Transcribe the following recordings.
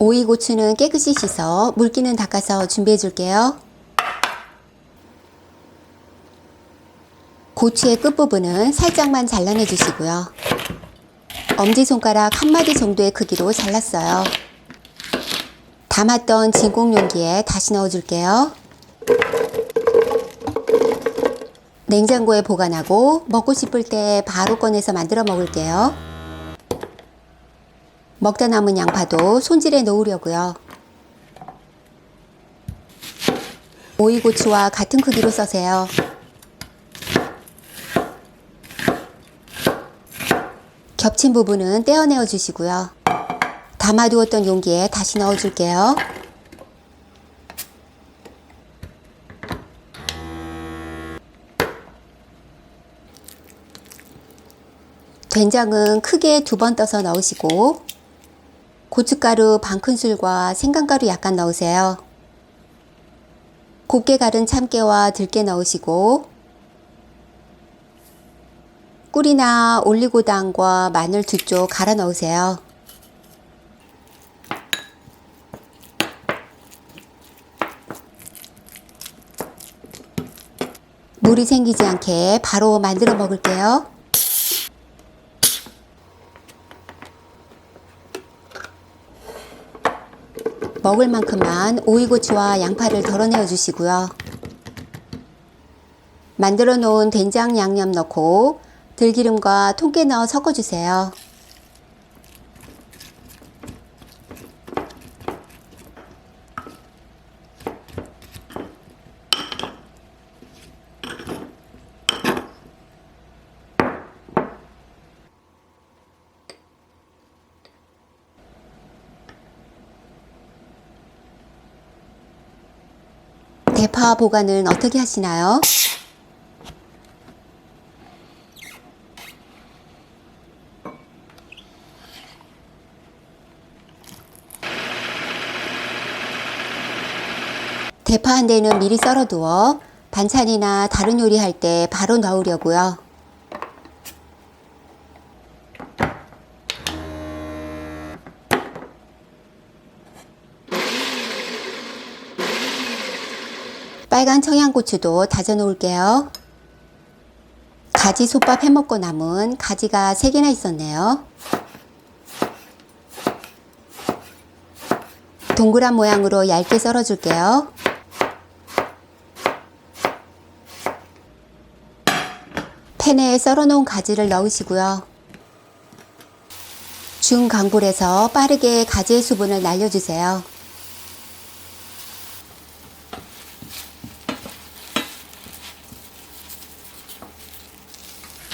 오이고추는 깨끗이 씻어 물기는 닦아서 준비해 줄게요. 고추의 끝부분은 살짝만 잘라내 주시고요. 엄지손가락 한 마디 정도의 크기로 잘랐어요. 담았던 진공 용기에 다시 넣어 줄게요. 냉장고에 보관하고 먹고 싶을 때 바로 꺼내서 만들어 먹을게요. 먹다 남은 양파도 손질해 놓으려고요. 오이고추와 같은 크기로 써세요. 겹친 부분은 떼어내어 주시고요. 담아두었던 용기에 다시 넣어 줄게요. 된장은 크게 2번 떠서 넣으시고 고춧가루 반큰술과 생강가루 약간 넣으세요. 곱게 갈은 참깨와 들깨 넣으시고 꿀이나 올리고당과 마늘 2쪽 갈아 넣으세요. 물이 생기지 않게 바로 만들어 먹을게요. 먹을 만큼만 오이고추와 양파를 덜어내어 주시고요. 만들어 놓은 된장 양념 넣고 들기름과 통깨 넣어 섞어주세요. 대파 보관은 어떻게 하시나요? 대파 한 대는 미리 썰어두어 반찬이나 다른 요리할 때 바로 넣으려고요. 빨간 청양고추도 다져 놓을게요. 가지 솥밥 해먹고 남은 가지가 3개나 있었네요. 동그란 모양으로 얇게 썰어 줄게요. 팬에 썰어 놓은 가지를 넣으시고요. 중강불에서 빠르게 가지의 수분을 날려주세요.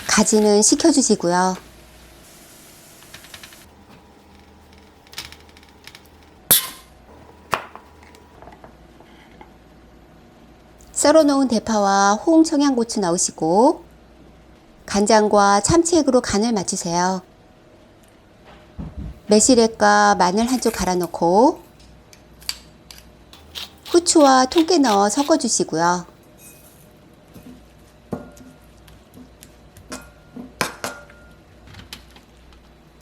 가지는 식혀주시고요. 썰어 놓은 대파와 호응 청양고추 넣으시고 간장과 참치액으로 간을 맞추세요. 매실액과 마늘 한 쪽 갈아 넣고 후추와 통깨 넣어 섞어 주시고요.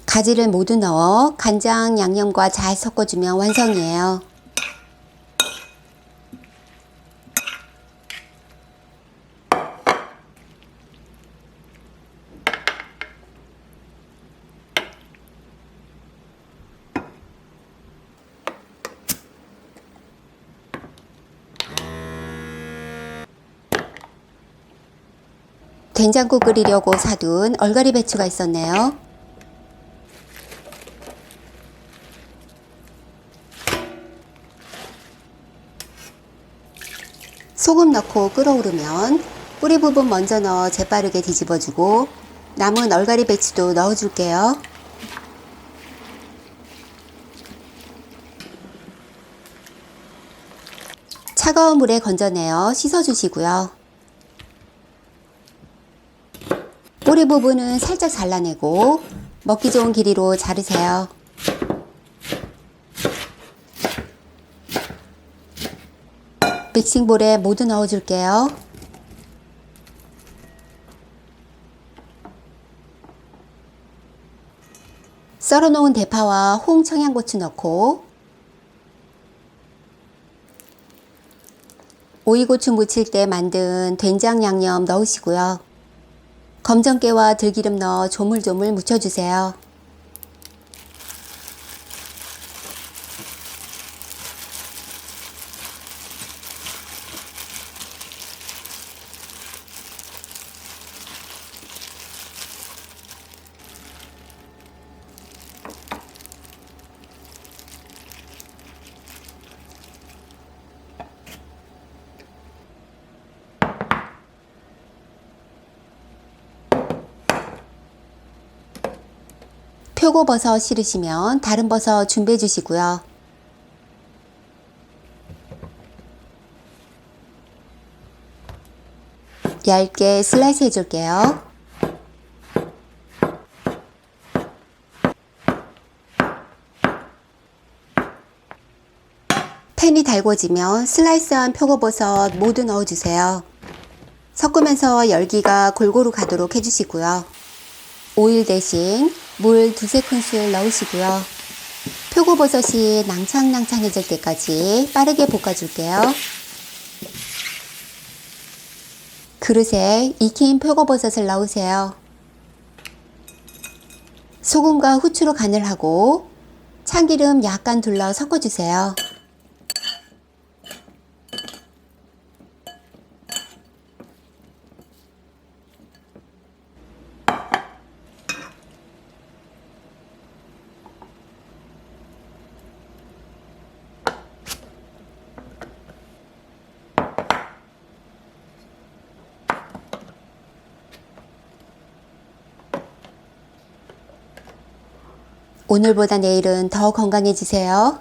가지를 모두 넣어 간장 양념과 잘 섞어주면 완성이에요. 된장국 끓이려고 사둔 얼갈이 배추가 있었네요. 소금 넣고 끓어오르면 뿌리 부분 먼저 넣어 재빠르게 뒤집어주고 남은 얼갈이 배추도 넣어줄게요. 차가운 물에 건져내어 씻어주시고요. 뿌리 부분은 살짝 잘라내고 먹기 좋은 길이로 자르세요. 믹싱볼에 모두 넣어줄게요. 썰어놓은 대파와 홍 청양고추 넣고 오이고추 무칠 때 만든 된장 양념 넣으시고요. 검정깨와 들기름 넣어 조물조물 무쳐주세요. 표고버섯 싫으시면 다른 버섯 준비해 주시고요. 얇게 슬라이스 해줄게요. 팬이 달궈지면 슬라이스한 표고버섯 모두 넣어주세요. 섞으면서 열기가 골고루 가도록 해주시고요. 오일 대신 물 두세 큰술 넣으시고요. 표고버섯이 낭창낭창해질 때까지 빠르게 볶아줄게요. 그릇에 익힌 표고버섯을 넣으세요. 소금과 후추로 간을 하고 참기름 약간 둘러 섞어주세요. 오늘보다 내일은 더 건강해지세요.